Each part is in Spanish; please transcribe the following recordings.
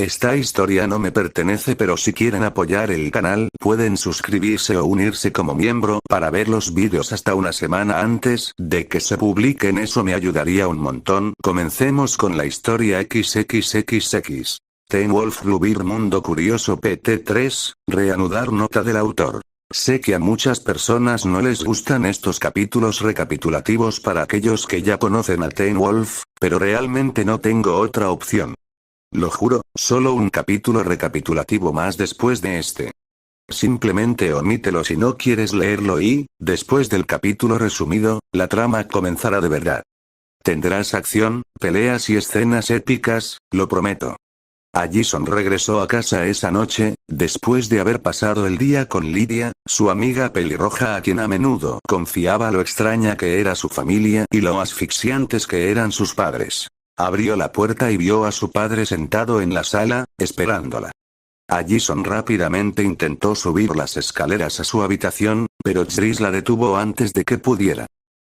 Esta historia no me pertenece, pero si quieren apoyar el canal pueden suscribirse o unirse como miembro para ver los vídeos hasta una semana antes de que se publiquen, eso me ayudaría un montón. Comencemos con la historia XXXX. Teen Wolf Rubir Mundo Curioso PT3, reanudar nota del autor. Sé que a muchas personas no les gustan estos capítulos recapitulativos para aquellos que ya conocen a Teen Wolf, pero realmente no tengo otra opción. Lo juro, solo un capítulo recapitulativo más después de este. Simplemente omítelo si no quieres leerlo y, después del capítulo resumido, la trama comenzará de verdad. Tendrás acción, peleas y escenas épicas, lo prometo. Allison regresó a casa esa noche, después de haber pasado el día con Lydia, su amiga pelirroja a quien a menudo confiaba lo extraña que era su familia y lo asfixiantes que eran sus padres. Abrió la puerta y vio a su padre sentado en la sala, esperándola. Allison rápidamente intentó subir las escaleras a su habitación, pero Chris la detuvo antes de que pudiera.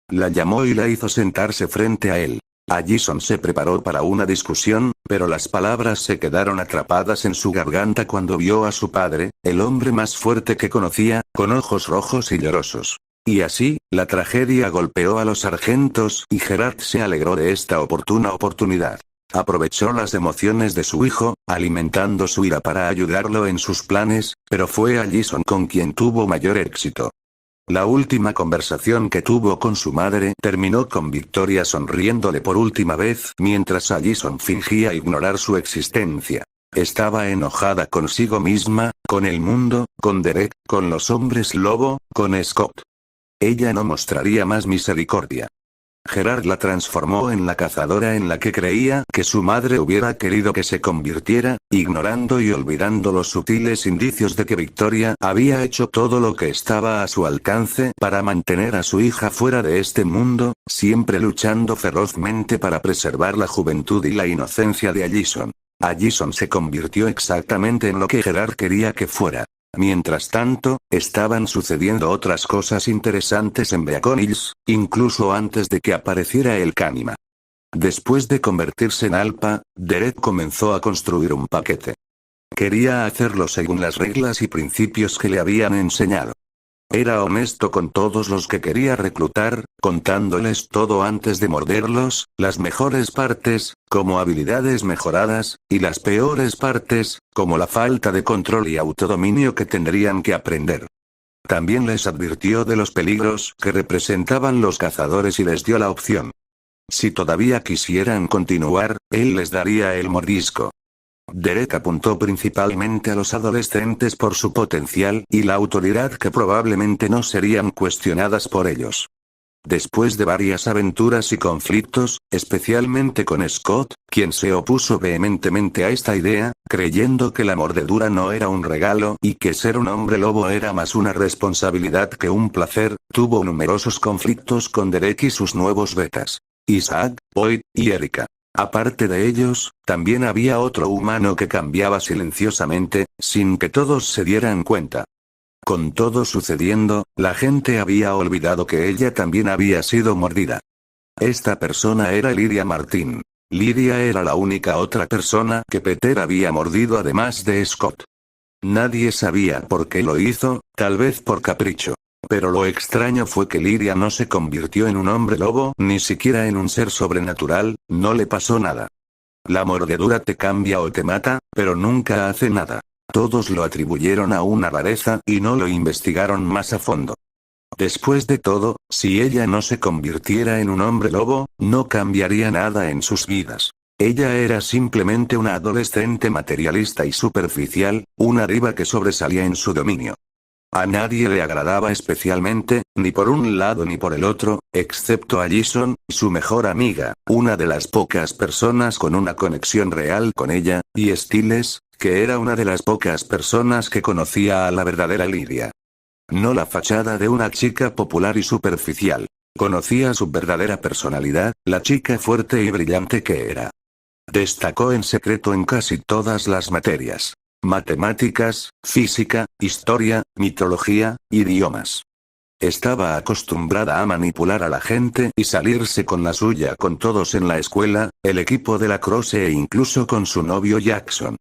La llamó y la hizo sentarse frente a él. Allison se preparó para una discusión, pero las palabras se quedaron atrapadas en su garganta cuando vio a su padre, el hombre más fuerte que conocía, con ojos rojos y llorosos. Y así, la tragedia golpeó a los sargentos y Gerard se alegró de esta oportuna oportunidad. Aprovechó las emociones de su hijo, alimentando su ira para ayudarlo en sus planes, pero fue Allison con quien tuvo mayor éxito. La última conversación que tuvo con su madre terminó con Victoria sonriéndole por última vez mientras Allison fingía ignorar su existencia. Estaba enojada consigo misma, con el mundo, con Derek, con los hombres lobo, con Scott. Ella no mostraría más misericordia. Gerard la transformó en la cazadora en la que creía que su madre hubiera querido que se convirtiera, ignorando y olvidando los sutiles indicios de que Victoria había hecho todo lo que estaba a su alcance para mantener a su hija fuera de este mundo, siempre luchando ferozmente para preservar la juventud y la inocencia de Allison. Allison se convirtió exactamente en lo que Gerard quería que fuera. Mientras tanto, estaban sucediendo otras cosas interesantes en Beacon Hills, incluso antes de que apareciera el Canima. Después de convertirse en Alpa, Derek comenzó a construir un paquete. Quería hacerlo según las reglas y principios que le habían enseñado. Era honesto con todos los que quería reclutar, contándoles todo antes de morderlos, las mejores partes, como habilidades mejoradas, y las peores partes, como la falta de control y autodominio que tendrían que aprender. También les advirtió de los peligros que representaban los cazadores y les dio la opción. Si todavía quisieran continuar, él les daría el mordisco. Derek apuntó principalmente a los adolescentes por su potencial y la autoridad que probablemente no serían cuestionadas por ellos. Después de varias aventuras y conflictos, especialmente con Scott, quien se opuso vehementemente a esta idea, creyendo que la mordedura no era un regalo y que ser un hombre lobo era más una responsabilidad que un placer, tuvo numerosos conflictos con Derek y sus nuevos betas. Isaac, Boyd y Erika. Aparte de ellos, también había otro humano que cambiaba silenciosamente, sin que todos se dieran cuenta. Con todo sucediendo, la gente había olvidado que ella también había sido mordida. Esta persona era Lydia Martin. Lydia era la única otra persona que Peter había mordido además de Scott. Nadie sabía por qué lo hizo, tal vez por capricho. Pero lo extraño fue que Lydia no se convirtió en un hombre lobo, ni siquiera en un ser sobrenatural, no le pasó nada. La mordedura te cambia o te mata, pero nunca hace nada. Todos lo atribuyeron a una rareza y no lo investigaron más a fondo. Después de todo, si ella no se convirtiera en un hombre lobo, no cambiaría nada en sus vidas. Ella era simplemente una adolescente materialista y superficial, una diva que sobresalía en su dominio. A nadie le agradaba especialmente, ni por un lado ni por el otro, excepto a Allison, su mejor amiga, una de las pocas personas con una conexión real con ella, y Stiles, que era una de las pocas personas que conocía a la verdadera Lydia. No la fachada de una chica popular y superficial. Conocía su verdadera personalidad, la chica fuerte y brillante que era. Destacó en secreto en casi todas las materias. Matemáticas, física, historia, mitología, idiomas. Estaba acostumbrada a manipular a la gente y salirse con la suya con todos en la escuela, el equipo de lacrosse e incluso con su novio Jackson.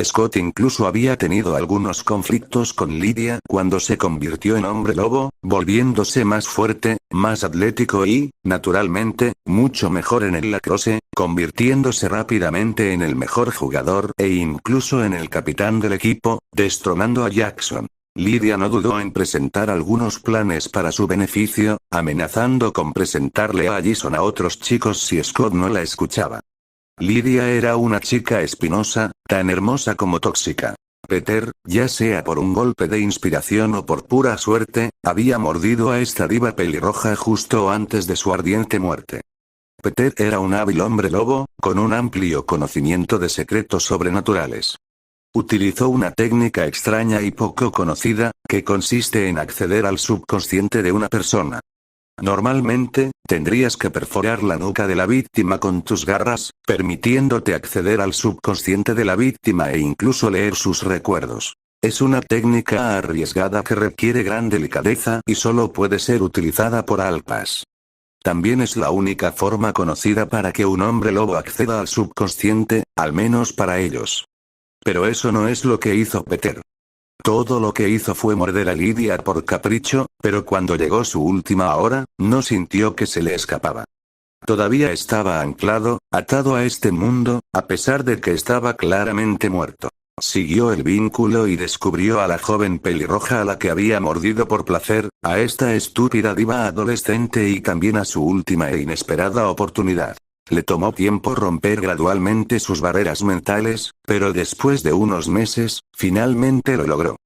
Scott incluso había tenido algunos conflictos con Lydia cuando se convirtió en hombre lobo, volviéndose más fuerte, más atlético y, naturalmente, mucho mejor en el lacrosse, convirtiéndose rápidamente en el mejor jugador e incluso en el capitán del equipo, destronando a Jackson. Lydia no dudó en presentar algunos planes para su beneficio, amenazando con presentarle a Jason a otros chicos si Scott no la escuchaba. Lydia era una chica espinosa, tan hermosa como tóxica. Peter, ya sea por un golpe de inspiración o por pura suerte, había mordido a esta diva pelirroja justo antes de su ardiente muerte. Peter era un hábil hombre lobo, con un amplio conocimiento de secretos sobrenaturales. Utilizó una técnica extraña y poco conocida, que consiste en acceder al subconsciente de una persona. Normalmente, tendrías que perforar la nuca de la víctima con tus garras, permitiéndote acceder al subconsciente de la víctima e incluso leer sus recuerdos. Es una técnica arriesgada que requiere gran delicadeza y solo puede ser utilizada por alpas. También es la única forma conocida para que un hombre lobo acceda al subconsciente, al menos para ellos. Pero eso no es lo que hizo Peter. Todo lo que hizo fue morder a Lydia por capricho, pero cuando llegó su última hora, no sintió que se le escapaba. Todavía estaba anclado, atado a este mundo, a pesar de que estaba claramente muerto. Siguió el vínculo y descubrió a la joven pelirroja a la que había mordido por placer, a esta estúpida diva adolescente y también a su última e inesperada oportunidad. Le tomó tiempo romper gradualmente sus barreras mentales, pero después de unos meses, finalmente lo logró.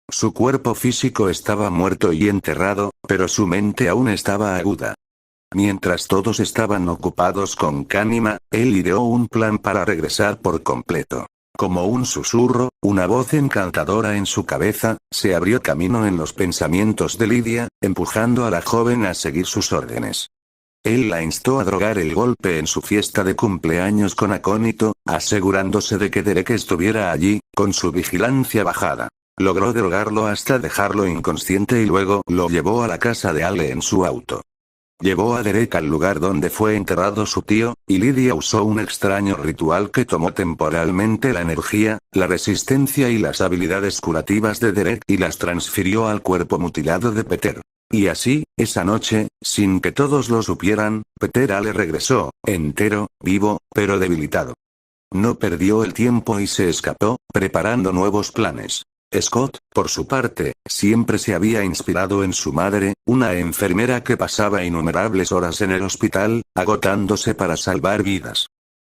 Su cuerpo físico estaba muerto y enterrado, pero su mente aún estaba aguda. Mientras todos estaban ocupados con Kanima, él ideó un plan para regresar por completo. Como un susurro, una voz encantadora en su cabeza, se abrió camino en los pensamientos de Lydia, empujando a la joven a seguir sus órdenes. Él la instó a drogar el golpe en su fiesta de cumpleaños con acónito, asegurándose de que Derek estuviera allí, con su vigilancia bajada. Logró drogarlo hasta dejarlo inconsciente y luego lo llevó a la casa de Ale en su auto. Llevó a Derek al lugar donde fue enterrado su tío, y Lydia usó un extraño ritual que tomó temporalmente la energía, la resistencia y las habilidades curativas de Derek y las transfirió al cuerpo mutilado de Peter. Y así, esa noche, sin que todos lo supieran, Peter Ale regresó, entero, vivo, pero debilitado. No perdió el tiempo y se escapó, preparando nuevos planes. Scott, por su parte, siempre se había inspirado en su madre, una enfermera que pasaba innumerables horas en el hospital, agotándose para salvar vidas.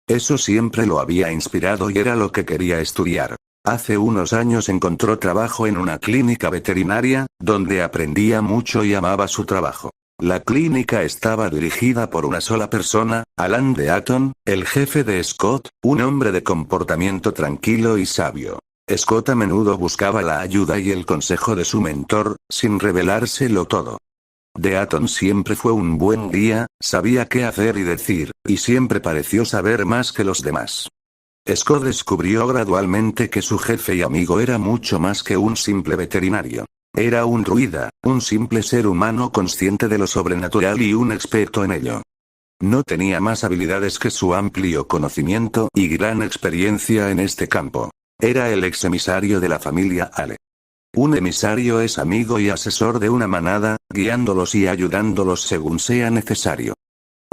Eso siempre lo había inspirado y era lo que quería estudiar. Hace unos años encontró trabajo en una clínica veterinaria, donde aprendía mucho y amaba su trabajo. La clínica estaba dirigida por una sola persona, Alan Deaton, el jefe de Scott, un hombre de comportamiento tranquilo y sabio. Scott a menudo buscaba la ayuda y el consejo de su mentor, sin revelárselo todo. Deaton siempre fue un buen guía, sabía qué hacer y decir, y siempre pareció saber más que los demás. Scott descubrió gradualmente que su jefe y amigo era mucho más que un simple veterinario. Era un druida, un simple ser humano consciente de lo sobrenatural y un experto en ello. No tenía más habilidades que su amplio conocimiento y gran experiencia en este campo. Era el ex emisario de la familia Ale. Un emisario es amigo y asesor de una manada, guiándolos y ayudándolos según sea necesario.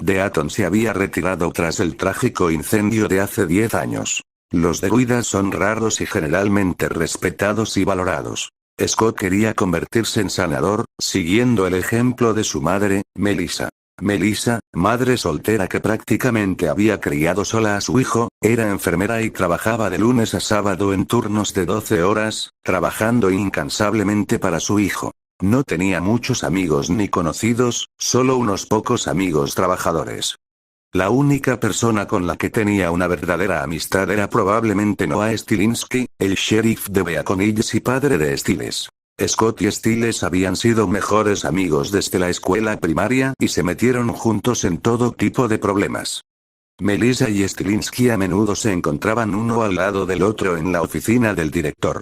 Deaton se había retirado tras el trágico incendio de hace 10 años. Los druidas son raros y generalmente respetados y valorados. Scott quería convertirse en sanador, siguiendo el ejemplo de su madre, Melissa. Melissa, madre soltera que prácticamente había criado sola a su hijo, era enfermera y trabajaba de lunes a sábado en turnos de 12 horas, trabajando incansablemente para su hijo. No tenía muchos amigos ni conocidos, solo unos pocos amigos trabajadores. La única persona con la que tenía una verdadera amistad era probablemente Noah Stilinski, el sheriff de Beacon y padre de Stiles. Scott y Stiles habían sido mejores amigos desde la escuela primaria y se metieron juntos en todo tipo de problemas. Melissa y Stilinski a menudo se encontraban uno al lado del otro en la oficina del director.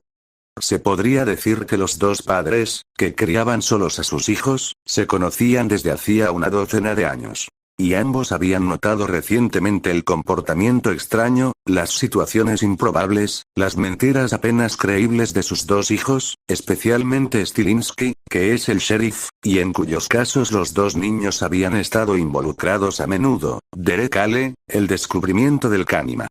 Se podría decir que los dos padres, que criaban solos a sus hijos, se conocían desde hacía una docena de años. Y ambos habían notado recientemente el comportamiento extraño, las situaciones improbables, las mentiras apenas creíbles de sus dos hijos, especialmente Stilinski, que es el sheriff, y en cuyos casos los dos niños habían estado involucrados a menudo. Derek Ale, el descubrimiento del Kanima.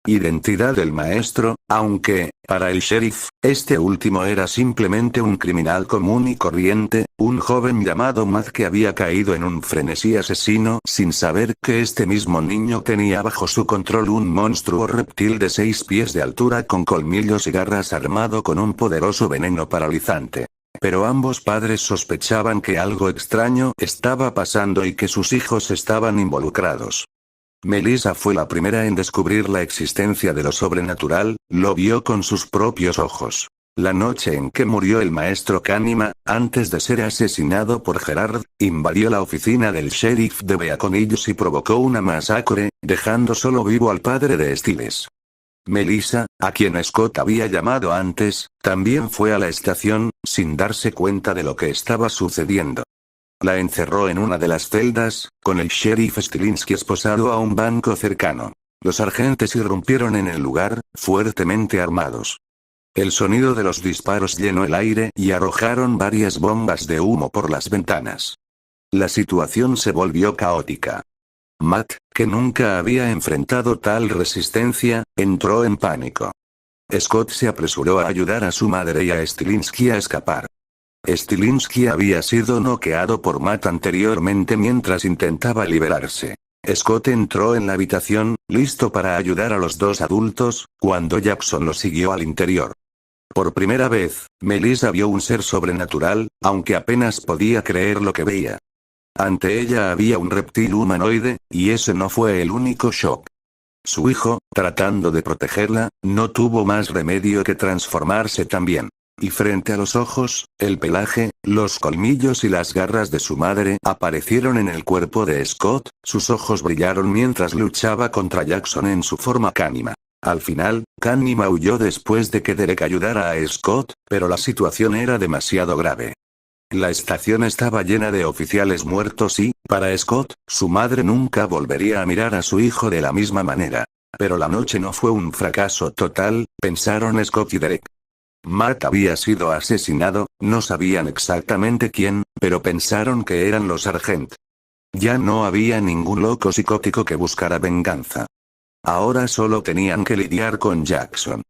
Identidad del maestro, aunque, para el sheriff, este último era simplemente un criminal común y corriente, un joven llamado Matt que había caído en un frenesí asesino sin saber que este mismo niño tenía bajo su control un monstruo reptil de 6 pies de altura con colmillos y garras armado con un poderoso veneno paralizante. Pero ambos padres sospechaban que algo extraño estaba pasando y que sus hijos estaban involucrados. Melissa fue la primera en descubrir la existencia de lo sobrenatural, lo vio con sus propios ojos. La noche en que murió el maestro Kanima, antes de ser asesinado por Gerard, invadió la oficina del sheriff de Beacon Hills y provocó una masacre, dejando solo vivo al padre de Stiles. Melissa, a quien Scott había llamado antes, también fue a la estación, sin darse cuenta de lo que estaba sucediendo. La encerró en una de las celdas, con el sheriff Stilinski esposado a un banco cercano. Los agentes irrumpieron en el lugar, fuertemente armados. El sonido de los disparos llenó el aire y arrojaron varias bombas de humo por las ventanas. La situación se volvió caótica. Matt, que nunca había enfrentado tal resistencia, entró en pánico. Scott se apresuró a ayudar a su madre y a Stilinski a escapar. Stilinski había sido noqueado por Matt anteriormente mientras intentaba liberarse. Scott entró en la habitación, listo para ayudar a los dos adultos, cuando Jackson lo siguió al interior. Por primera vez, Melissa vio un ser sobrenatural, aunque apenas podía creer lo que veía. Ante ella había un reptil humanoide, y ese no fue el único shock. Su hijo, tratando de protegerla, no tuvo más remedio que transformarse también. Y frente a los ojos, el pelaje, los colmillos y las garras de su madre aparecieron en el cuerpo de Scott, sus ojos brillaron mientras luchaba contra Jackson en su forma Kanima. Al final, Kanima huyó después de que Derek ayudara a Scott, pero la situación era demasiado grave. La estación estaba llena de oficiales muertos y, para Scott, su madre nunca volvería a mirar a su hijo de la misma manera. Pero la noche no fue un fracaso total, pensaron Scott y Derek. Matt había sido asesinado, no sabían exactamente quién, pero pensaron que eran los Sargent. Ya no había ningún loco psicótico que buscara venganza. Ahora solo tenían que lidiar con Jackson.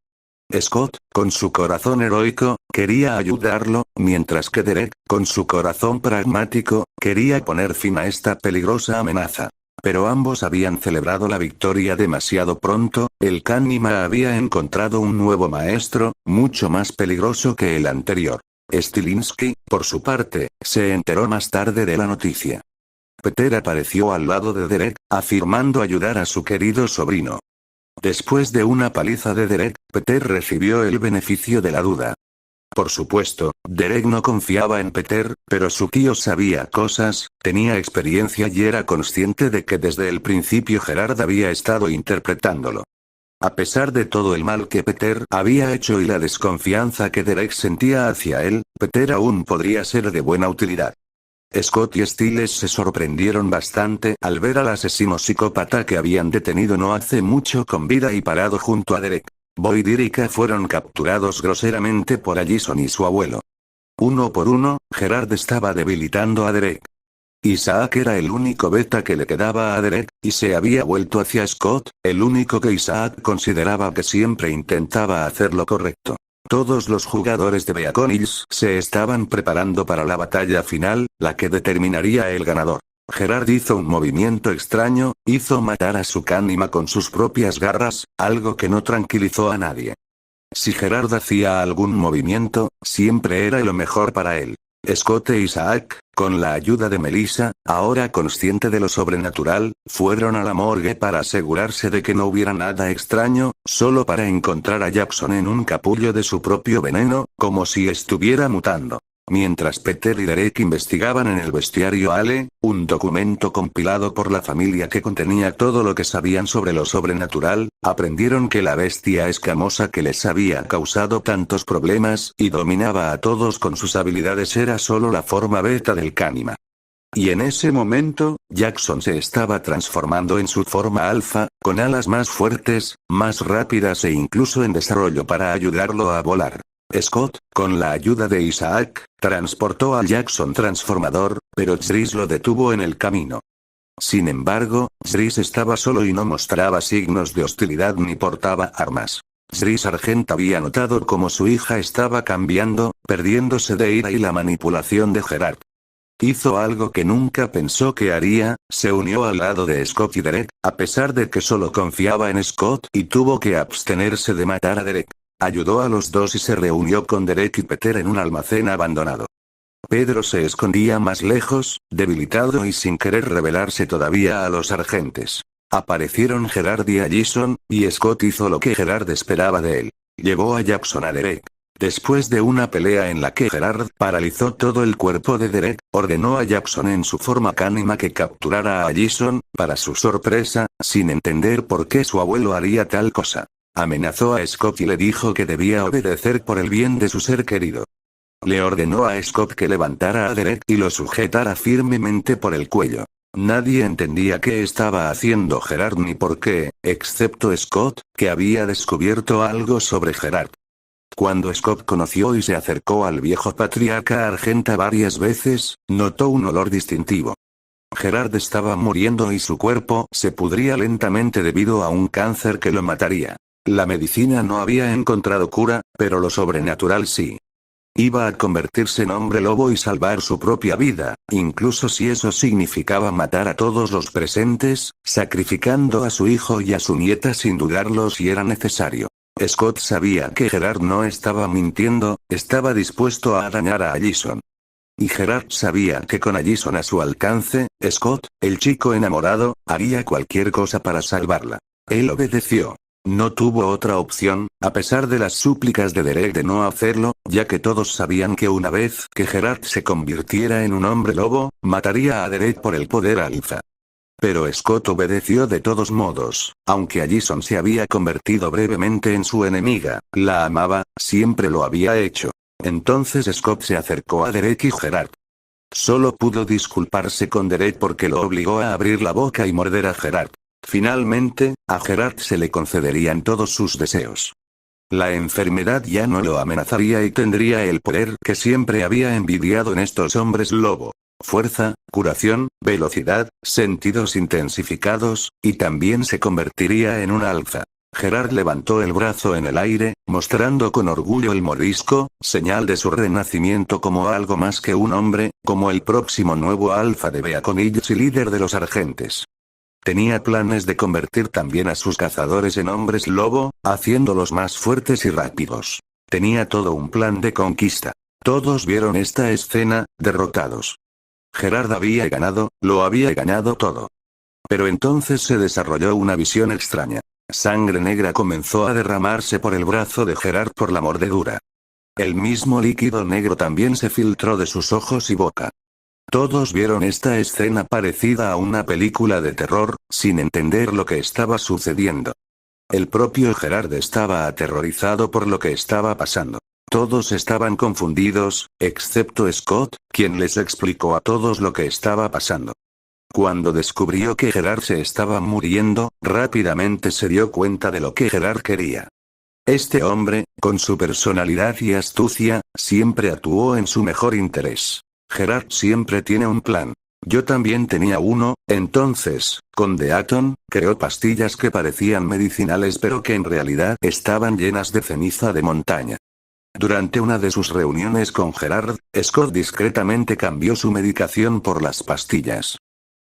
Scott, con su corazón heroico, quería ayudarlo, mientras que Derek, con su corazón pragmático, quería poner fin a esta peligrosa amenaza. Pero ambos habían celebrado la victoria demasiado pronto, el Kanima había encontrado un nuevo maestro, mucho más peligroso que el anterior. Stilinski, por su parte, se enteró más tarde de la noticia. Peter apareció al lado de Derek, afirmando ayudar a su querido sobrino. Después de una paliza de Derek, Peter recibió el beneficio de la duda. Por supuesto, Derek no confiaba en Peter, pero su tío sabía cosas, tenía experiencia y era consciente de que desde el principio Gerard había estado interpretándolo. A pesar de todo el mal que Peter había hecho y la desconfianza que Derek sentía hacia él, Peter aún podría ser de buena utilidad. Scott y Stiles se sorprendieron bastante al ver al asesino psicópata que habían detenido no hace mucho con vida y parado junto a Derek. Boyd y Rika fueron capturados groseramente por Allison y su abuelo. Uno por uno, Gerard estaba debilitando a Derek. Isaac era el único beta que le quedaba a Derek, y se había vuelto hacia Scott, el único que Isaac consideraba que siempre intentaba hacer lo correcto. Todos los jugadores de Beacon Hills se estaban preparando para la batalla final, la que determinaría el ganador. Gerard hizo un movimiento extraño, hizo matar a su Kanima con sus propias garras, algo que no tranquilizó a nadie. Si Gerard hacía algún movimiento, siempre era lo mejor para él. Scott e Isaac, con la ayuda de Melissa, ahora consciente de lo sobrenatural, fueron a la morgue para asegurarse de que no hubiera nada extraño, solo para encontrar a Jackson en un capullo de su propio veneno, como si estuviera mutando. Mientras Peter y Derek investigaban en el bestiario Ale, un documento compilado por la familia que contenía todo lo que sabían sobre lo sobrenatural, aprendieron que la bestia escamosa que les había causado tantos problemas y dominaba a todos con sus habilidades era solo la forma beta del Kanima. Y en ese momento, Jackson se estaba transformando en su forma alfa, con alas más fuertes, más rápidas e incluso en desarrollo para ayudarlo a volar. Scott, con la ayuda de Isaac, transportó a Jackson transformador, pero Jriss lo detuvo en el camino. Sin embargo, Jriss estaba solo y no mostraba signos de hostilidad ni portaba armas. Jriss Sargent había notado cómo su hija estaba cambiando, perdiéndose de ira y la manipulación de Gerard. Hizo algo que nunca pensó que haría, se unió al lado de Scott y Derek, a pesar de que solo confiaba en Scott y tuvo que abstenerse de matar a Derek. Ayudó a los dos y se reunió con Derek y Peter en un almacén abandonado. Pedro se escondía más lejos, debilitado y sin querer revelarse todavía a los agentes. Aparecieron Gerard y Allison, y Scott hizo lo que Gerard esperaba de él. Llevó a Jackson a Derek. Después de una pelea en la que Gerard paralizó todo el cuerpo de Derek, ordenó a Jackson en su forma cánima que capturara a Allison, para su sorpresa, sin entender por qué su abuelo haría tal cosa. Amenazó a Scott y le dijo que debía obedecer por el bien de su ser querido. Le ordenó a Scott que levantara a Derek y lo sujetara firmemente por el cuello. Nadie entendía qué estaba haciendo Gerard ni por qué, excepto Scott, que había descubierto algo sobre Gerard. Cuando Scott conoció y se acercó al viejo patriarca Argenta varias veces, notó un olor distintivo. Gerard estaba muriendo y su cuerpo se pudría lentamente debido a un cáncer que lo mataría. La medicina no había encontrado cura, pero lo sobrenatural sí. Iba a convertirse en hombre lobo y salvar su propia vida, incluso si eso significaba matar a todos los presentes, sacrificando a su hijo y a su nieta sin dudarlo si era necesario. Scott sabía que Gerard no estaba mintiendo, estaba dispuesto a arañar a Allison. Y Gerard sabía que con Allison a su alcance, Scott, el chico enamorado, haría cualquier cosa para salvarla. Él obedeció. No tuvo otra opción, a pesar de las súplicas de Derek de no hacerlo, ya que todos sabían que una vez que Gerard se convirtiera en un hombre lobo, mataría a Derek por el poder alfa. Pero Scott obedeció de todos modos, aunque Allison se había convertido brevemente en su enemiga, la amaba, siempre lo había hecho. Entonces Scott se acercó a Derek y Gerard. Solo pudo disculparse con Derek porque lo obligó a abrir la boca y morder a Gerard. Finalmente, a Gerard se le concederían todos sus deseos. La enfermedad ya no lo amenazaría y tendría el poder que siempre había envidiado en estos hombres lobo. Fuerza, curación, velocidad, sentidos intensificados, y también se convertiría en un alfa. Gerard levantó el brazo en el aire, mostrando con orgullo el morisco, señal de su renacimiento como algo más que un hombre, como el próximo nuevo alfa de Beaconillos y líder de los agentes. Tenía planes de convertir también a sus cazadores en hombres lobo, haciéndolos más fuertes y rápidos. Tenía todo un plan de conquista. Todos vieron esta escena, derrotados. Gerard había ganado, lo había ganado todo. Pero entonces se desarrolló una visión extraña. Sangre negra comenzó a derramarse por el brazo de Gerard por la mordedura. El mismo líquido negro también se filtró de sus ojos y boca. Todos vieron esta escena parecida a una película de terror, sin entender lo que estaba sucediendo. El propio Gerard estaba aterrorizado por lo que estaba pasando. Todos estaban confundidos, excepto Scott, quien les explicó a todos lo que estaba pasando. Cuando descubrió que Gerard se estaba muriendo, rápidamente se dio cuenta de lo que Gerard quería. Este hombre, con su personalidad y astucia, siempre actuó en su mejor interés. Gerard siempre tiene un plan. Yo también tenía uno, entonces, con Deaton, creó pastillas que parecían medicinales pero que en realidad estaban llenas de ceniza de montaña. Durante una de sus reuniones con Gerard, Scott discretamente cambió su medicación por las pastillas.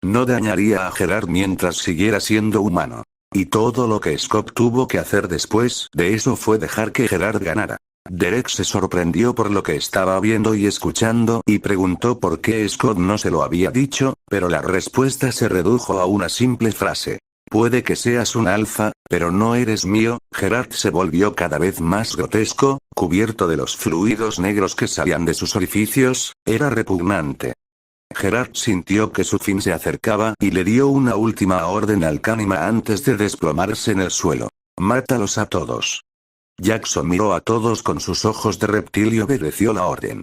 No dañaría a Gerard mientras siguiera siendo humano. Y todo lo que Scott tuvo que hacer después de eso fue dejar que Gerard ganara. Derek se sorprendió por lo que estaba viendo y escuchando y preguntó por qué Scott no se lo había dicho, pero la respuesta se redujo a una simple frase. Puede que seas un alfa, pero no eres mío. Gerard se volvió cada vez más grotesco, cubierto de los fluidos negros que salían de sus orificios, era repugnante. Gerard sintió que su fin se acercaba y le dio una última orden al Cánima antes de desplomarse en el suelo. Mátalos a todos. Jackson miró a todos con sus ojos de reptil y obedeció la orden.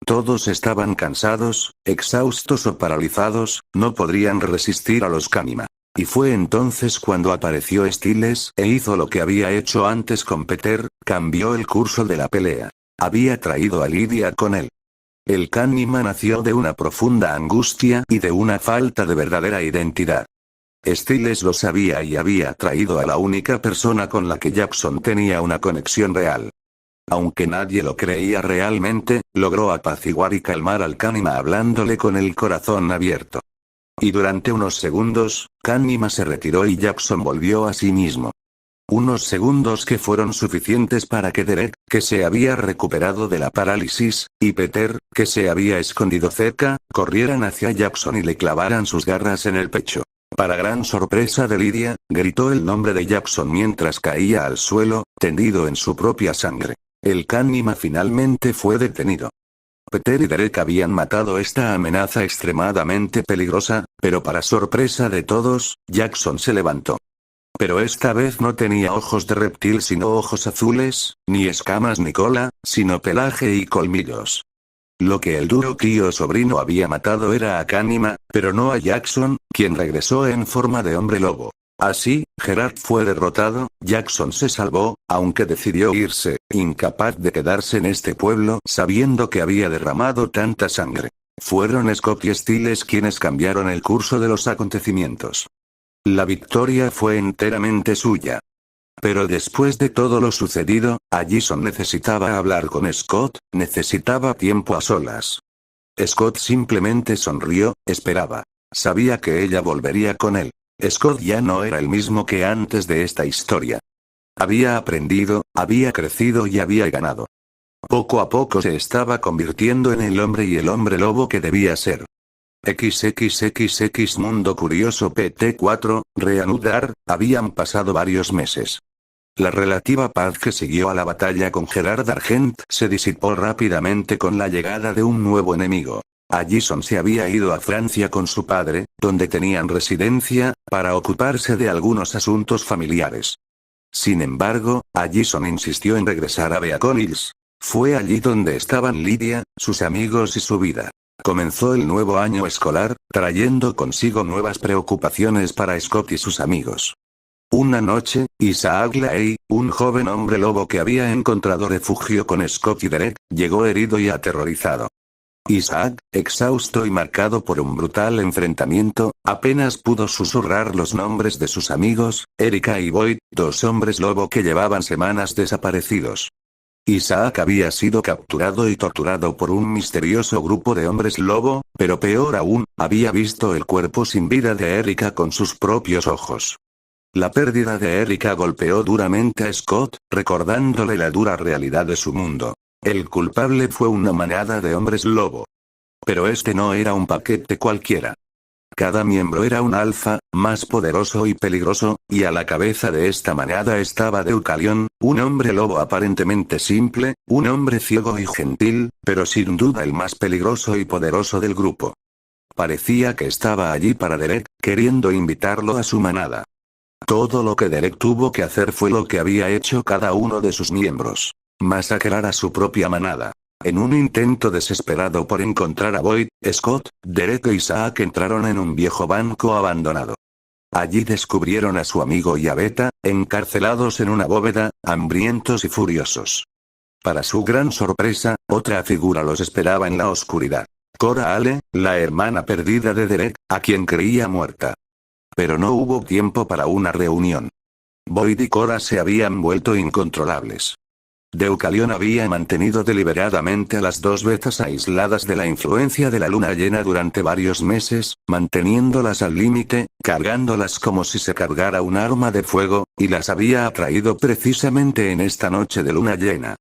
Todos estaban cansados, exhaustos o paralizados, no podrían resistir a los Kanima. Y fue entonces cuando apareció Styles e hizo lo que había hecho antes con Peter, cambió el curso de la pelea. Había traído a Lydia con él. El Kanima nació de una profunda angustia y de una falta de verdadera identidad. Styles lo sabía y había traído a la única persona con la que Jackson tenía una conexión real. Aunque nadie lo creía realmente, logró apaciguar y calmar al Kanima hablándole con el corazón abierto. Y durante unos segundos, Kanima se retiró y Jackson volvió a sí mismo. Unos segundos que fueron suficientes para que Derek, que se había recuperado de la parálisis, y Peter, que se había escondido cerca, corrieran hacia Jackson y le clavaran sus garras en el pecho. Para gran sorpresa de Lydia, gritó el nombre de Jackson mientras caía al suelo, tendido en su propia sangre. El Kanima finalmente fue detenido. Peter y Derek habían matado esta amenaza extremadamente peligrosa, pero para sorpresa de todos, Jackson se levantó. Pero esta vez no tenía ojos de reptil sino ojos azules, ni escamas ni cola, sino pelaje y colmillos. Lo que el duro tío sobrino había matado era a Kanima, pero no a Jackson, quien regresó en forma de hombre lobo. Así, Gerard fue derrotado, Jackson se salvó, aunque decidió irse, incapaz de quedarse en este pueblo sabiendo que había derramado tanta sangre. Fueron Scott y Styles quienes cambiaron el curso de los acontecimientos. La victoria fue enteramente suya. Pero después de todo lo sucedido, Jackson necesitaba hablar con Scott, necesitaba tiempo a solas. Scott simplemente sonrió, esperaba. Sabía que ella volvería con él. Scott ya no era el mismo que antes de esta historia. Había aprendido, había crecido y había ganado. Poco a poco se estaba convirtiendo en el hombre y el hombre lobo que debía ser. XXXX Mundo Curioso PT4, reanudar, habían pasado varios meses. La relativa paz que siguió a la batalla con Gerard Argent se disipó rápidamente con la llegada de un nuevo enemigo. Jackson se había ido a Francia con su padre, donde tenían residencia, para ocuparse de algunos asuntos familiares. Sin embargo, Jackson insistió en regresar a Beacon Hills. Fue allí donde estaban Lydia, sus amigos y su vida. Comenzó el nuevo año escolar, trayendo consigo nuevas preocupaciones para Scott y sus amigos. Una noche, Isaac Leigh, un joven hombre lobo que había encontrado refugio con Scott y Derek, llegó herido y aterrorizado. Isaac, exhausto y marcado por un brutal enfrentamiento, apenas pudo susurrar los nombres de sus amigos, Erika y Boyd, dos hombres lobo que llevaban semanas desaparecidos. Isaac había sido capturado y torturado por un misterioso grupo de hombres lobo, pero peor aún, había visto el cuerpo sin vida de Erika con sus propios ojos. La pérdida de Erika golpeó duramente a Scott, recordándole la dura realidad de su mundo. El culpable fue una manada de hombres lobo. Pero este no era un paquete cualquiera. Cada miembro era un alfa, más poderoso y peligroso, y a la cabeza de esta manada estaba Deucalion, un hombre lobo aparentemente simple, un hombre ciego y gentil, pero sin duda el más peligroso y poderoso del grupo. Parecía que estaba allí para Derek, queriendo invitarlo a su manada. Todo lo que Derek tuvo que hacer fue lo que había hecho cada uno de sus miembros. Masacrar a su propia manada. En un intento desesperado por encontrar a Boyd, Scott, Derek e Isaac entraron en un viejo banco abandonado. Allí descubrieron a su amigo y a Beta, encarcelados en una bóveda, hambrientos y furiosos. Para su gran sorpresa, otra figura los esperaba en la oscuridad. Cora Ale, la hermana perdida de Derek, a quien creía muerta. Pero no hubo tiempo para una reunión. Boyd y Cora se habían vuelto incontrolables. Deucalion había mantenido deliberadamente a las dos betas aisladas de la influencia de la luna llena durante varios meses, manteniéndolas al límite, cargándolas como si se cargara un arma de fuego, y las había atraído precisamente en esta noche de luna llena.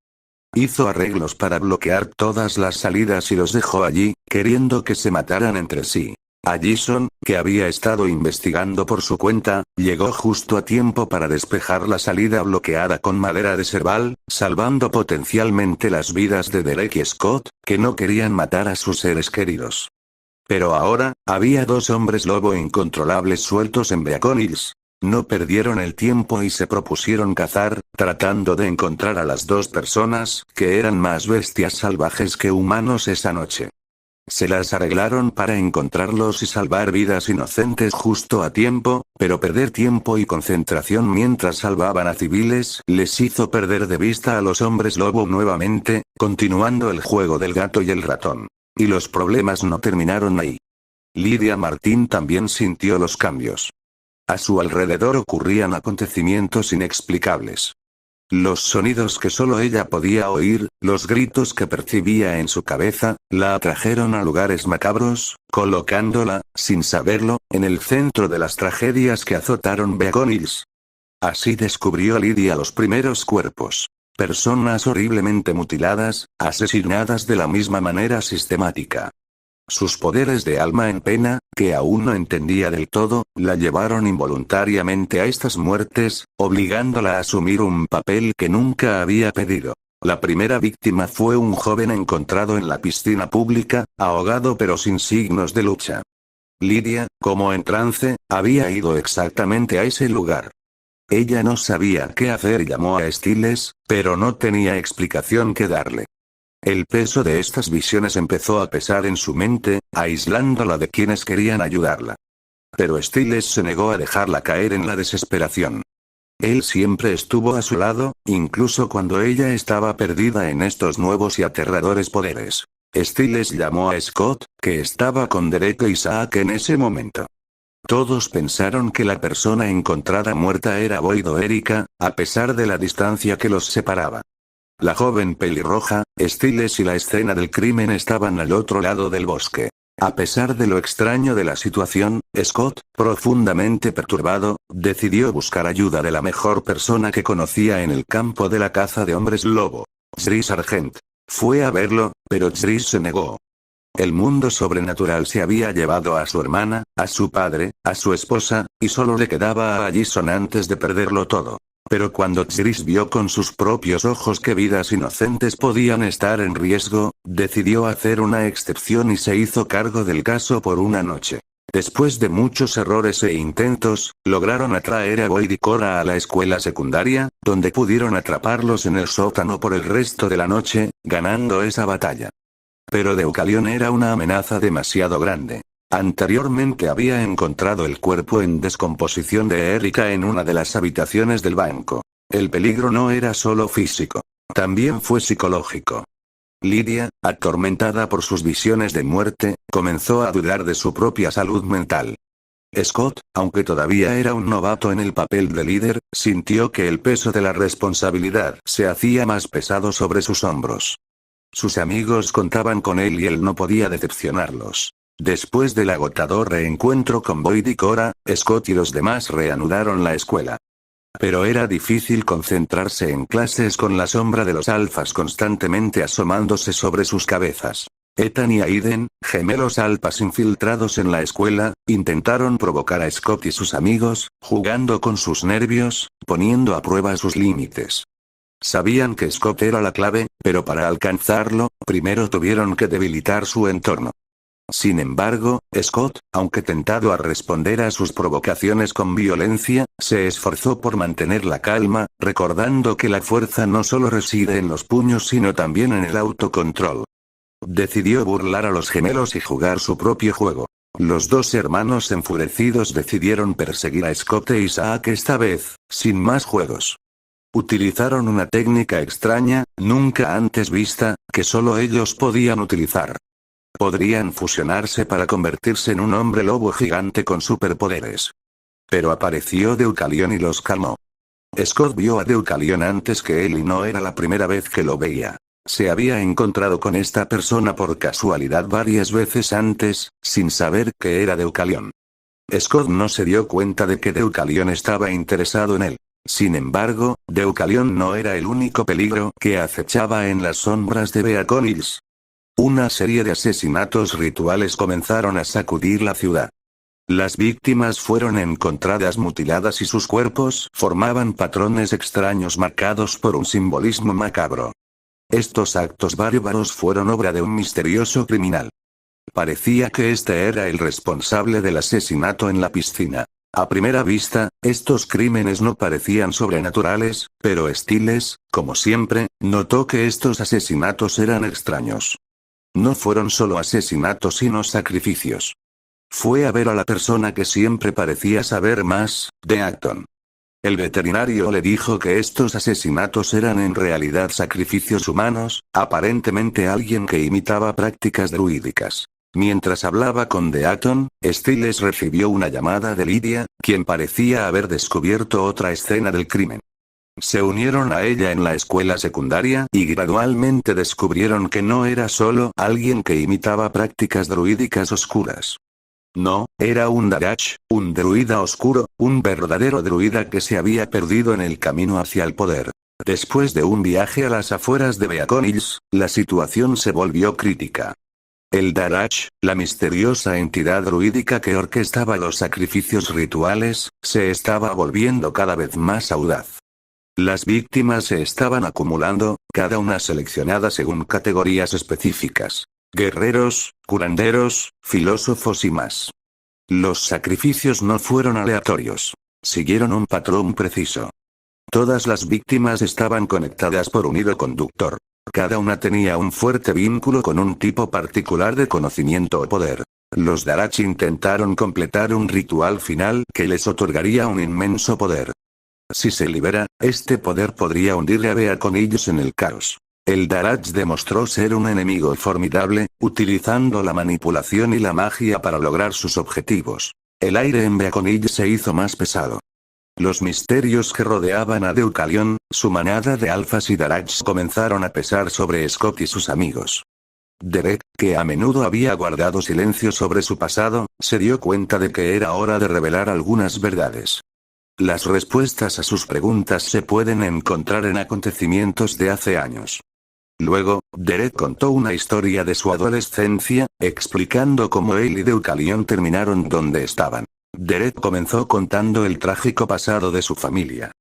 Hizo arreglos para bloquear todas las salidas y los dejó allí, queriendo que se mataran entre sí. Jackson, que había estado investigando por su cuenta, llegó justo a tiempo para despejar la salida bloqueada con madera de serval, salvando potencialmente las vidas de Derek y Scott, que no querían matar a sus seres queridos. Pero ahora, había dos hombres lobo incontrolables sueltos en Beacon Hills. No perdieron el tiempo y se propusieron cazar, tratando de encontrar a las dos personas, que eran más bestias salvajes que humanos esa noche. Se las arreglaron para encontrarlos y salvar vidas inocentes justo a tiempo, pero perder tiempo y concentración mientras salvaban a civiles les hizo perder de vista a los hombres lobo nuevamente, continuando el juego del gato y el ratón. Y los problemas no terminaron ahí. Lydia Martín también sintió los cambios. A su alrededor ocurrían acontecimientos inexplicables. Los sonidos que solo ella podía oír, los gritos que percibía en su cabeza, la atrajeron a lugares macabros, colocándola, sin saberlo, en el centro de las tragedias que azotaron Beacon Hills. Así descubrió Lydia los primeros cuerpos. Personas horriblemente mutiladas, asesinadas de la misma manera sistemática. Sus poderes de alma en pena, que aún no entendía del todo, la llevaron involuntariamente a estas muertes, obligándola a asumir un papel que nunca había pedido. La primera víctima fue un joven encontrado en la piscina pública, ahogado pero sin signos de lucha. Lydia, como en trance, había ido exactamente a ese lugar. Ella no sabía qué hacer y llamó a Stiles, pero no tenía explicación que darle. El peso de estas visiones empezó a pesar en su mente, aislándola de quienes querían ayudarla. Pero Stiles se negó a dejarla caer en la desesperación. Él siempre estuvo a su lado, incluso cuando ella estaba perdida en estos nuevos y aterradores poderes. Stiles llamó a Scott, que estaba con Derek e Isaac en ese momento. Todos pensaron que la persona encontrada muerta era Boyd o Erika, a pesar de la distancia que los separaba. La joven pelirroja, Stiles y la escena del crimen estaban al otro lado del bosque. A pesar de lo extraño de la situación, Scott, profundamente perturbado, decidió buscar ayuda de la mejor persona que conocía en el campo de la caza de hombres lobo. Sri Sargent. Fue a verlo, pero Sri se negó. El mundo sobrenatural se había llevado a su hermana, a su padre, a su esposa, y solo le quedaba a Jason antes de perderlo todo. Pero cuando Tris vio con sus propios ojos que vidas inocentes podían estar en riesgo, decidió hacer una excepción y se hizo cargo del caso por una noche. Después de muchos errores e intentos, lograron atraer a Boyd y Cora a la escuela secundaria, donde pudieron atraparlos en el sótano por el resto de la noche, ganando esa batalla. Pero Deucalion era una amenaza demasiado grande. Anteriormente había encontrado el cuerpo en descomposición de Erika en una de las habitaciones del banco. El peligro no era solo físico. También fue psicológico. Lydia, atormentada por sus visiones de muerte, comenzó a dudar de su propia salud mental. Scott, aunque todavía era un novato en el papel de líder, sintió que el peso de la responsabilidad se hacía más pesado sobre sus hombros. Sus amigos contaban con él y él no podía decepcionarlos. Después del agotador reencuentro con Boyd y Cora, Scott y los demás reanudaron la escuela. Pero era difícil concentrarse en clases con la sombra de los alfas constantemente asomándose sobre sus cabezas. Ethan y Aiden, gemelos alfas infiltrados en la escuela, intentaron provocar a Scott y sus amigos, jugando con sus nervios, poniendo a prueba sus límites. Sabían que Scott era la clave, pero para alcanzarlo, primero tuvieron que debilitar su entorno. Sin embargo, Scott, aunque tentado a responder a sus provocaciones con violencia, se esforzó por mantener la calma, recordando que la fuerza no solo reside en los puños sino también en el autocontrol. Decidió burlar a los gemelos y jugar su propio juego. Los dos hermanos enfurecidos decidieron perseguir a Scott e Isaac esta vez, sin más juegos. Utilizaron una técnica extraña, nunca antes vista, que solo ellos podían utilizar. Podrían fusionarse para convertirse en un hombre lobo gigante con superpoderes. Pero apareció Deucalion y los calmó. Scott vio a Deucalion antes que él y no era la primera vez que lo veía. Se había encontrado con esta persona por casualidad varias veces antes, sin saber que era Deucalion. Scott no se dio cuenta de que Deucalion estaba interesado en él. Sin embargo, Deucalion no era el único peligro que acechaba en las sombras de Beacon Hills. Una serie de asesinatos rituales comenzaron a sacudir la ciudad. Las víctimas fueron encontradas mutiladas y sus cuerpos formaban patrones extraños marcados por un simbolismo macabro. Estos actos bárbaros fueron obra de un misterioso criminal. Parecía que este era el responsable del asesinato en la piscina. A primera vista, estos crímenes no parecían sobrenaturales, pero Stiles, como siempre, notó que estos asesinatos eran extraños. No fueron solo asesinatos sino sacrificios. Fue a ver a la persona que siempre parecía saber más, de Acton. El veterinario le dijo que estos asesinatos eran en realidad sacrificios humanos, aparentemente alguien que imitaba prácticas druídicas. Mientras hablaba con Deacon, Stiles recibió una llamada de Lydia, quien parecía haber descubierto otra escena del crimen. Se unieron a ella en la escuela secundaria y gradualmente descubrieron que no era solo alguien que imitaba prácticas druídicas oscuras. No, era un Darach, un druida oscuro, un verdadero druida que se había perdido en el camino hacia el poder. Después de un viaje a las afueras de Beacon Hills, la situación se volvió crítica. El Darach, la misteriosa entidad druídica que orquestaba los sacrificios rituales, se estaba volviendo cada vez más audaz. Las víctimas se estaban acumulando, cada una seleccionada según categorías específicas. Guerreros, curanderos, filósofos y más. Los sacrificios no fueron aleatorios. Siguieron un patrón preciso. Todas las víctimas estaban conectadas por un hilo conductor. Cada una tenía un fuerte vínculo con un tipo particular de conocimiento o poder. Los Darach intentaron completar un ritual final que les otorgaría un inmenso poder. Si se libera, este poder podría hundir a Beacon Hills en el caos. El Darach demostró ser un enemigo formidable, utilizando la manipulación y la magia para lograr sus objetivos. El aire en Beacon Hills se hizo más pesado. Los misterios que rodeaban a Deucalion, su manada de alfas y Darachs comenzaron a pesar sobre Scott y sus amigos. Derek, que a menudo había guardado silencio sobre su pasado, se dio cuenta de que era hora de revelar algunas verdades. Las respuestas a sus preguntas se pueden encontrar en acontecimientos de hace años. Luego, Derek contó una historia de su adolescencia, explicando cómo él y Deucalion terminaron donde estaban. Derek comenzó contando el trágico pasado de su familia.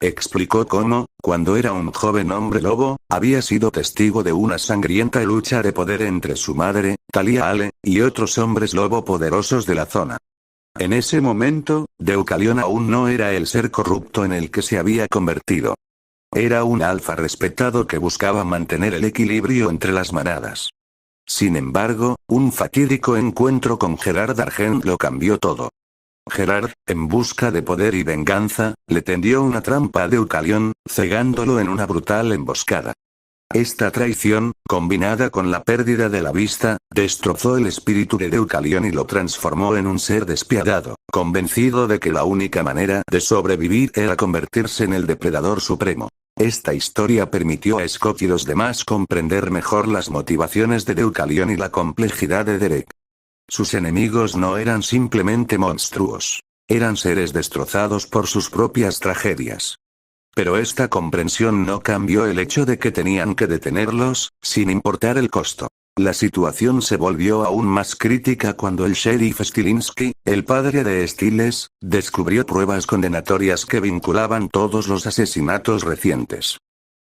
Explicó cómo, cuando era un joven hombre lobo, había sido testigo de una sangrienta lucha de poder entre su madre, Talia Ale, y otros hombres lobo poderosos de la zona. En ese momento, Deucalion aún no era el ser corrupto en el que se había convertido. Era un alfa respetado que buscaba mantener el equilibrio entre las manadas. Sin embargo, un fatídico encuentro con Gerard Argent lo cambió todo. Gerard, en busca de poder y venganza, le tendió una trampa a Deucalion, cegándolo en una brutal emboscada. Esta traición, combinada con la pérdida de la vista, destrozó el espíritu de Deucalion y lo transformó en un ser despiadado, convencido de que la única manera de sobrevivir era convertirse en el depredador supremo. Esta historia permitió a Scott y los demás comprender mejor las motivaciones de Deucalion y la complejidad de Derek. Sus enemigos no eran simplemente monstruos. Eran seres destrozados por sus propias tragedias. Pero esta comprensión no cambió el hecho de que tenían que detenerlos, sin importar el costo. La situación se volvió aún más crítica cuando el sheriff Stilinski, el padre de Stiles, descubrió pruebas condenatorias que vinculaban todos los asesinatos recientes.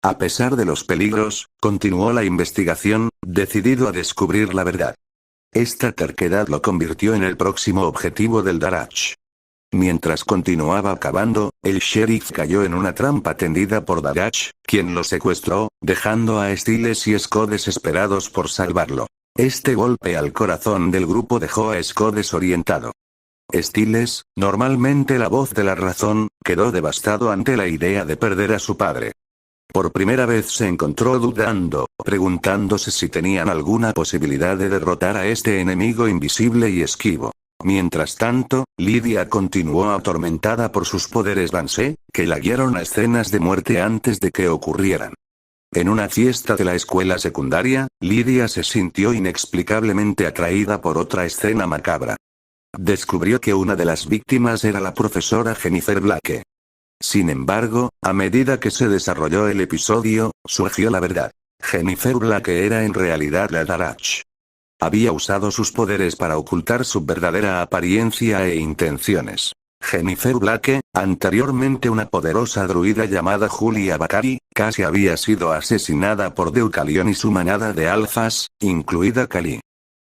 A pesar de los peligros, continuó la investigación, decidido a descubrir la verdad. Esta terquedad lo convirtió en el próximo objetivo del Darach. Mientras continuaba cavando, el sheriff cayó en una trampa tendida por Darach, quien lo secuestró, dejando a Stiles y Scott desesperados por salvarlo. Este golpe al corazón del grupo dejó a Scott desorientado. Stiles, normalmente la voz de la razón, quedó devastado ante la idea de perder a su padre. Por primera vez se encontró dudando, preguntándose si tenían alguna posibilidad de derrotar a este enemigo invisible y esquivo. Mientras tanto, Lydia continuó atormentada por sus poderes Banshee, que la guiaron a escenas de muerte antes de que ocurrieran. En una fiesta de la escuela secundaria, Lydia se sintió inexplicablemente atraída por otra escena macabra. Descubrió que una de las víctimas era la profesora Jennifer Blake. Sin embargo, a medida que se desarrolló el episodio, surgió la verdad. Jennifer Blake era en realidad la Darach. Había usado sus poderes para ocultar su verdadera apariencia e intenciones. Jennifer Blake, anteriormente una poderosa druida llamada Julia Bakari, casi había sido asesinada por Deucalion y su manada de alfas, incluida Kali.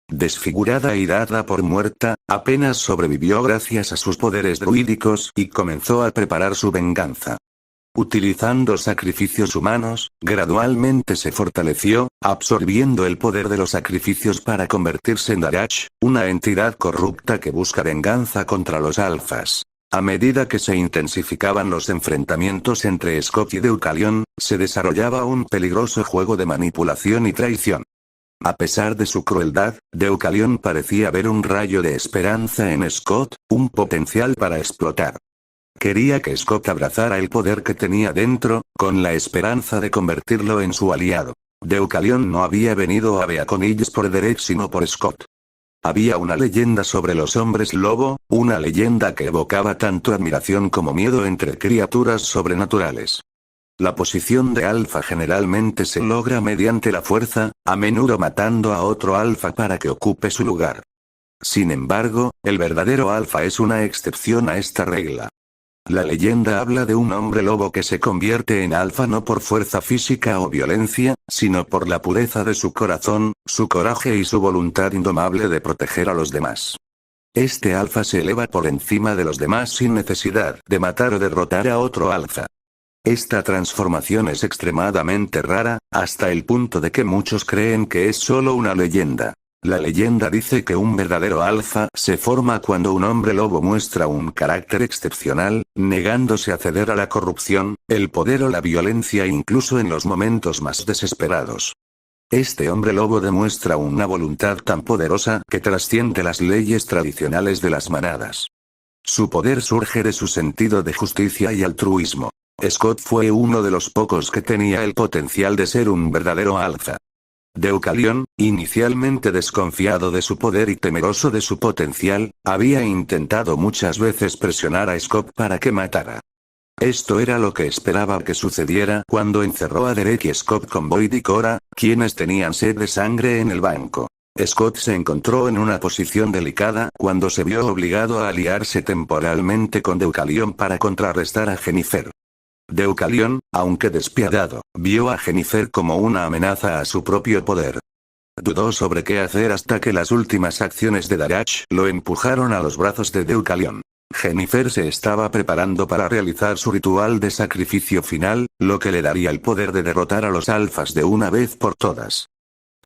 Desfigurada y dada por muerta, apenas sobrevivió gracias a sus poderes druídicos y comenzó a preparar su venganza. Utilizando sacrificios humanos, gradualmente se fortaleció, absorbiendo el poder de los sacrificios para convertirse en Darach, una entidad corrupta que busca venganza contra los alfas. A medida que se intensificaban los enfrentamientos entre Scott y Deucalion, se desarrollaba un peligroso juego de manipulación y traición. A pesar de su crueldad, Deucalion parecía ver un rayo de esperanza en Scott, un potencial para explotar. Quería que Scott abrazara el poder que tenía dentro, con la esperanza de convertirlo en su aliado. Deucalion no había venido a Beaconilles por Derek sino por Scott. Había una leyenda sobre los hombres lobo, una leyenda que evocaba tanto admiración como miedo entre criaturas sobrenaturales. La posición de alfa generalmente se logra mediante la fuerza, a menudo matando a otro alfa para que ocupe su lugar. Sin embargo, el verdadero alfa es una excepción a esta regla. La leyenda habla de un hombre lobo que se convierte en alfa no por fuerza física o violencia, sino por la pureza de su corazón, su coraje y su voluntad indomable de proteger a los demás. Este alfa se eleva por encima de los demás sin necesidad de matar o derrotar a otro alfa. Esta transformación es extremadamente rara, hasta el punto de que muchos creen que es solo una leyenda. La leyenda dice que un verdadero alfa se forma cuando un hombre lobo muestra un carácter excepcional, negándose a ceder a la corrupción, el poder o la violencia incluso en los momentos más desesperados. Este hombre lobo demuestra una voluntad tan poderosa que trasciende las leyes tradicionales de las manadas. Su poder surge de su sentido de justicia y altruismo. Scott fue uno de los pocos que tenía el potencial de ser un verdadero alfa. Deucalion, inicialmente desconfiado de su poder y temeroso de su potencial, había intentado muchas veces presionar a Scott para que matara. Esto era lo que esperaba que sucediera cuando encerró a Derek y Scott con Boyd y Cora, quienes tenían sed de sangre en el banco. Scott se encontró en una posición delicada cuando se vio obligado a aliarse temporalmente con Deucalion para contrarrestar a Jennifer. Deucalion, aunque despiadado, vio a Jennifer como una amenaza a su propio poder. Dudó sobre qué hacer hasta que las últimas acciones de Darach lo empujaron a los brazos de Deucalion. Jennifer se estaba preparando para realizar su ritual de sacrificio final, lo que le daría el poder de derrotar a los alfas de una vez por todas.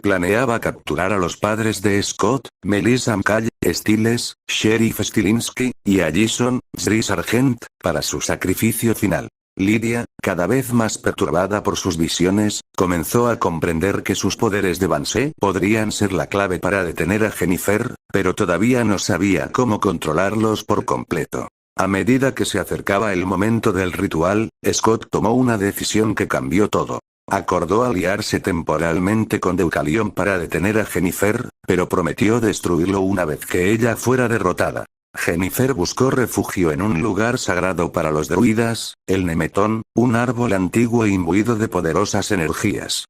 Planeaba capturar a los padres de Scott, Melissa McCall, Stiles, Sheriff Stilinski, y a Jason, Sri Sargent, para su sacrificio final. Lydia, cada vez más perturbada por sus visiones, comenzó a comprender que sus poderes de Banshee podrían ser la clave para detener a Jennifer, pero todavía no sabía cómo controlarlos por completo. A medida que se acercaba el momento del ritual, Scott tomó una decisión que cambió todo. Acordó aliarse temporalmente con Deucalion para detener a Jennifer, pero prometió destruirlo una vez que ella fuera derrotada. Jennifer buscó refugio en un lugar sagrado para los druidas, el Nemetón, un árbol antiguo imbuido de poderosas energías.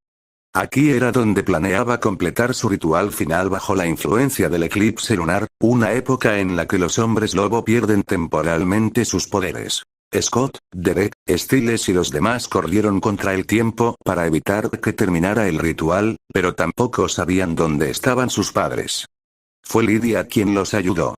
Aquí era donde planeaba completar su ritual final bajo la influencia del eclipse lunar, una época en la que los hombres lobo pierden temporalmente sus poderes. Scott, Derek, Stiles y los demás corrieron contra el tiempo para evitar que terminara el ritual, pero tampoco sabían dónde estaban sus padres. Fue Lydia quien los ayudó.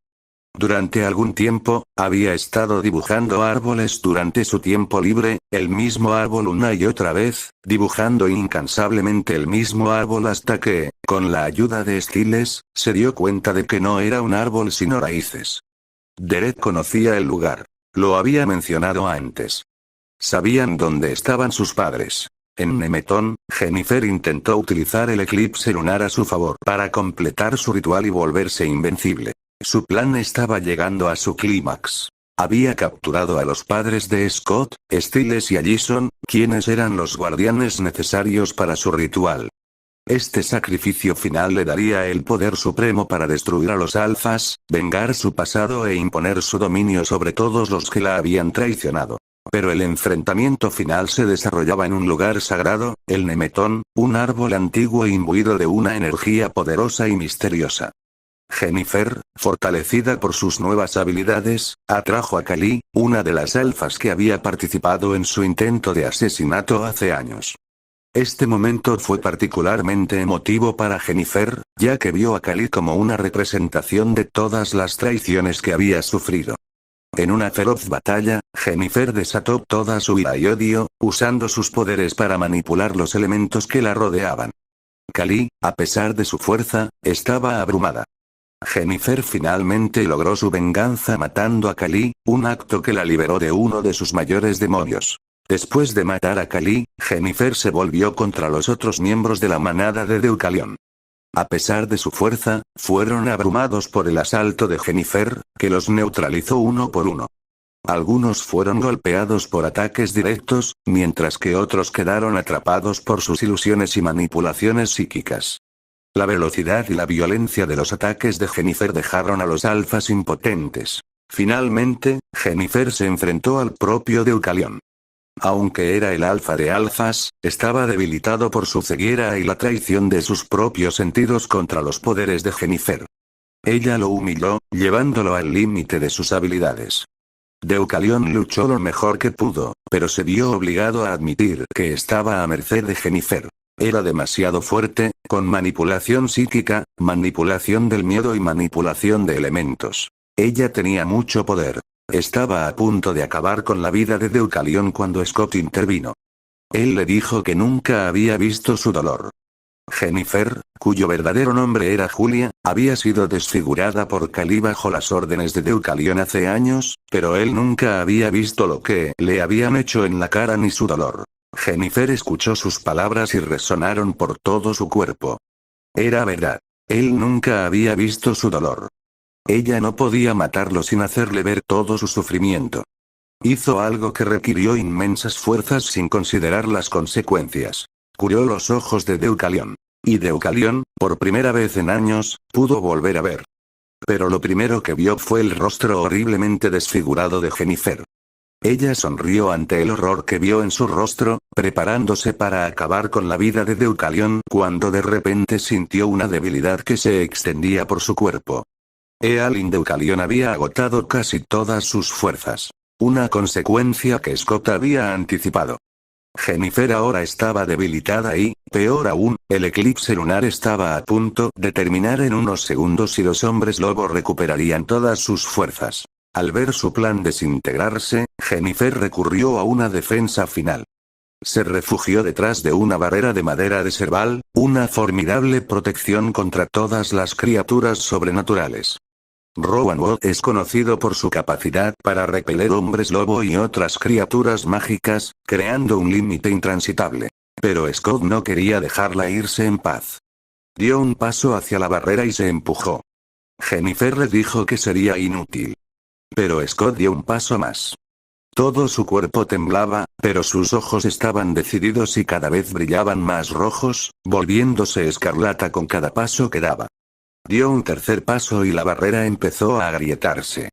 Durante algún tiempo, había estado dibujando árboles durante su tiempo libre, el mismo árbol una y otra vez, dibujando incansablemente el mismo árbol hasta que, con la ayuda de Stiles, se dio cuenta de que no era un árbol sino raíces. Derek conocía el lugar. Lo había mencionado antes. Sabían dónde estaban sus padres. En Nemetón, Jennifer intentó utilizar el eclipse lunar a su favor para completar su ritual y volverse invencible. Su plan estaba llegando a su clímax. Había capturado a los padres de Scott, Stiles y a Jason, quienes eran los guardianes necesarios para su ritual. Este sacrificio final le daría el poder supremo para destruir a los alfas, vengar su pasado e imponer su dominio sobre todos los que la habían traicionado. Pero el enfrentamiento final se desarrollaba en un lugar sagrado, el Nemetón, un árbol antiguo imbuido de una energía poderosa y misteriosa. Jennifer, fortalecida por sus nuevas habilidades, atrajo a Kali, una de las alfas que había participado en su intento de asesinato hace años. Este momento fue particularmente emotivo para Jennifer, ya que vio a Kali como una representación de todas las traiciones que había sufrido. En una feroz batalla, Jennifer desató toda su ira y odio, usando sus poderes para manipular los elementos que la rodeaban. Kali, a pesar de su fuerza, estaba abrumada. Jennifer finalmente logró su venganza matando a Kali, un acto que la liberó de uno de sus mayores demonios. Después de matar a Kali, Jennifer se volvió contra los otros miembros de la manada de Deucalion. A pesar de su fuerza, fueron abrumados por el asalto de Jennifer, que los neutralizó uno por uno. Algunos fueron golpeados por ataques directos, mientras que otros quedaron atrapados por sus ilusiones y manipulaciones psíquicas. La velocidad y la violencia de los ataques de Jennifer dejaron a los alfas impotentes. Finalmente, Jennifer se enfrentó al propio Deucalion. Aunque era el alfa de alfas, estaba debilitado por su ceguera y la traición de sus propios sentidos contra los poderes de Jennifer. Ella lo humilló, llevándolo al límite de sus habilidades. Deucalion luchó lo mejor que pudo, pero se vio obligado a admitir que estaba a merced de Jennifer. Era demasiado fuerte, con manipulación psíquica, manipulación del miedo y manipulación de elementos. Ella tenía mucho poder. Estaba a punto de acabar con la vida de Deucalion cuando Scott intervino. Él le dijo que nunca había visto su dolor. Jennifer, cuyo verdadero nombre era Julia, había sido desfigurada por Kali bajo las órdenes de Deucalion hace años, pero él nunca había visto lo que le habían hecho en la cara ni su dolor. Jennifer escuchó sus palabras y resonaron por todo su cuerpo. Era verdad. Él nunca había visto su dolor. Ella no podía matarlo sin hacerle ver todo su sufrimiento. Hizo algo que requirió inmensas fuerzas sin considerar las consecuencias. Curó los ojos de Deucalion. Y Deucalion, por primera vez en años, pudo volver a ver. Pero lo primero que vio fue el rostro horriblemente desfigurado de Jennifer. Ella sonrió ante el horror que vio en su rostro, preparándose para acabar con la vida de Deucalion cuando de repente sintió una debilidad que se extendía por su cuerpo. Ealin Deucalion había agotado casi todas sus fuerzas. Una consecuencia que Scott había anticipado. Jennifer ahora estaba debilitada y, peor aún, el eclipse lunar estaba a punto de terminar en unos segundos y los hombres lobo recuperarían todas sus fuerzas. Al ver su plan desintegrarse, Jennifer recurrió a una defensa final. Se refugió detrás de una barrera de madera de Serval, una formidable protección contra todas las criaturas sobrenaturales. Rowan Wood es conocido por su capacidad para repeler hombres lobo y otras criaturas mágicas, creando un límite intransitable. Pero Scott no quería dejarla irse en paz. Dio un paso hacia la barrera y se empujó. Jennifer le dijo que sería inútil. Pero Scott dio un paso más. Todo su cuerpo temblaba, pero sus ojos estaban decididos y cada vez brillaban más rojos, volviéndose escarlata con cada paso que daba. Dio un tercer paso y la barrera empezó a agrietarse.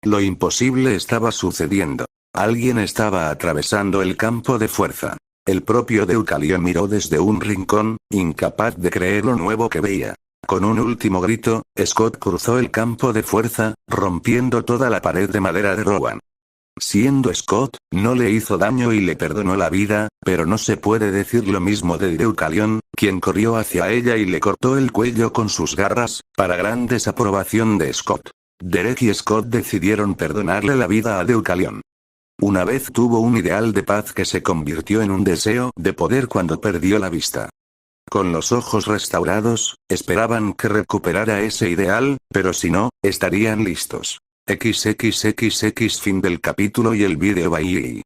Lo imposible estaba sucediendo. Alguien estaba atravesando el campo de fuerza. El propio Deucalion miró desde un rincón, incapaz de creer lo nuevo que veía. Con un último grito, Scott cruzó el campo de fuerza, rompiendo toda la pared de madera de Rowan. Siendo Scott, no le hizo daño y le perdonó la vida, pero no se puede decir lo mismo de Deucalion, quien corrió hacia ella y le cortó el cuello con sus garras, para gran desaprobación de Scott. Derek y Scott decidieron perdonarle la vida a Deucalion. Una vez tuvo un ideal de paz que se convirtió en un deseo de poder cuando perdió la vista. Con los ojos restaurados, esperaban que recuperara ese ideal, pero si no, estarían listos. XXXX fin del capítulo y el vídeo bye.